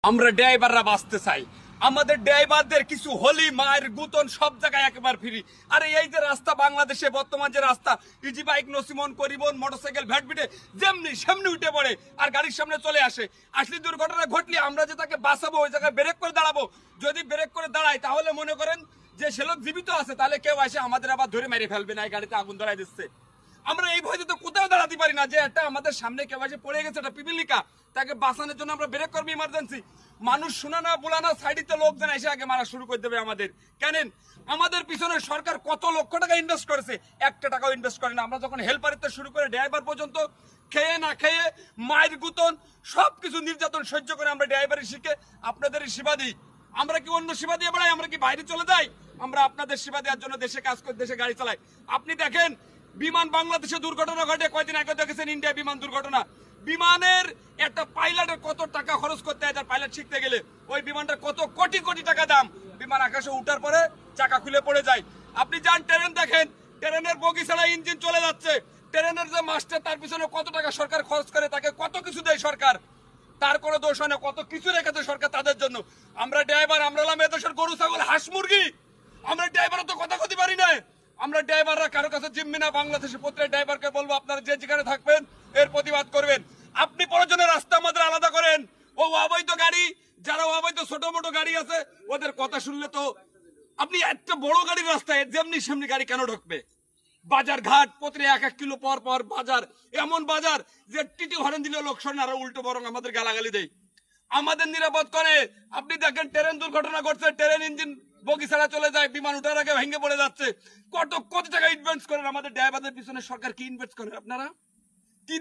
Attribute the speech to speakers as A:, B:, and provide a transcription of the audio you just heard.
A: আমরা ড্রাইভাররা বাঁচতে চাই। আমাদের ড্রাইভারদের কিছু হলি মায়ের গুতন সব জায়গায় একেবারে ফ্রি। আরে এই যে রাস্তা বাংলাদেশে বর্তমান যে রাস্তা, ইজি বাইক নসিমন করিবন মোটরসাইকেল ভ্যাটবিটে যেমনি সেমনি উঠে পড়ে আর গাড়ির সামনে চলে আসে। আসলে দুর্ঘটনা ঘটলে আমরা যে তাকে বাঁচাবো, ওই জায়গায় ব্রেক করে দাঁড়াবো। যদি ব্রেক করে দাঁড়াই তাহলে মনে করেন যে সে লোক জীবিত আছে, তাহলে কেউ এসে আমাদের আবার ধরে মেরে ফেলবে না, এই গাড়িতে আগুন ধরাই দিচ্ছে। আমরা এই ভয়তে তো কোথাও দাঁড়াতে পারি না যে একটা আমাদের সামনে কেউ এসে পড়ে গেছে, একটা পিপিলিকা, তাকে বাঁচানোর জন্য আমরা ব্রেক করবো ইমার্জেন্সি। মানুষ শোনা না বোলা না, সাইডিতে লোকজন এসে আগে মারা শুরু করে দেবে আমাদের। কেন আমাদের পিছনে সরকার কত লক্ষ টাকা ইনভেস্ট করেছে, একটা টাকাও ইনভেস্ট করে না। আমরা যখন হেল্পারের শুরু করে ড্রাইভার পর্যন্ত খেয়ে না খেয়ে মায়ের গুতন সবকিছু নির্যাতন সহ্য করে আমরা ড্রাইভারই শিখে আপনাদেরই সেবা দিই। আমরা কি অন্য সেবা দিয়ে বেড়াই? আমরা কি বাইরে চলে যাই? আমরা আপনাদের সেবা দেওয়ার জন্য দেশে কাজ করে দেশে গাড়ি চালাই। আপনি দেখেন বিমান বাংলাদেশে দুর্ঘটনা ঘটে, কয়দিন আগে দেখেছেন ইন্ডিয়া বিমান দুর্ঘটনা। বিমানের একটা পাইলটের কত টাকা খরচ করতে হয় তার পাইলট শিখতে গেলে, ওই বিমানটার কত কোটি কোটি টাকা দাম। বিমান আকাশে উঠার পরে চাকা খুলে পড়ে যায়। আপনি যান ট্রেন দেখেন, ট্রেনের বগি ছাড়া ইঞ্জিন চলে যাচ্ছে। ট্রেনের যে মাস্টার তার পিছনে কত টাকা সরকার খরচ করে, তাকে কত কিছু দেয় সরকার, তার কোনো দোষ হয় না, কত কিছু রেখেছে সরকার তাদের জন্য। আমরা ড্রাইভার, আমরা হলাম এদেশের গরু ছাগল হাঁস মুরগি। আমরা ড্রাইভার তো কথা কতে পারি না। আমরা ড্রাইভাররা কারো কাছে জিম্মি না। বাংলাদেশের প্রত্যেক ড্রাইভারকে বলবো আপনারা যে যেখানে থাকবেন এর প্রতিবাদ করবেন। আপনি প্রয়োজনে রাস্তা আমাদের আলাদা করেন। ও অবৈধ গাড়ি, যারা অবৈধ ছোট মোটো গাড়ি আছে ওদের কথা শুনলে তো আপনি একটা বড় গাড়ির রাস্তায় যেমনি সেমনি গাড়ি কেন ঢুকবে? বাজার ঘাট প্রতি 1-1 কিলো পর পর বাজার, এমন বাজার যে টিটি হরেন দিলে লোক শোনে আর উল্টো বরং আমাদের গালাগালি দেয়। আমাদের নিরাপদ করে। আপনি দেখেন ট্রেন দুর্ঘটনা ঘটছে, ট্রেন ইঞ্জিন বগি ছাড়া চলে যায়, বিমান উঠার আগে ভেঙে পড়ে যাচ্ছে। কত কোটি টাকা ইনভেস্ট করেন আমাদের ড্রাইভারদের পিছনে, সরকার কি ইনভেস্ট করেন আপনারা? কি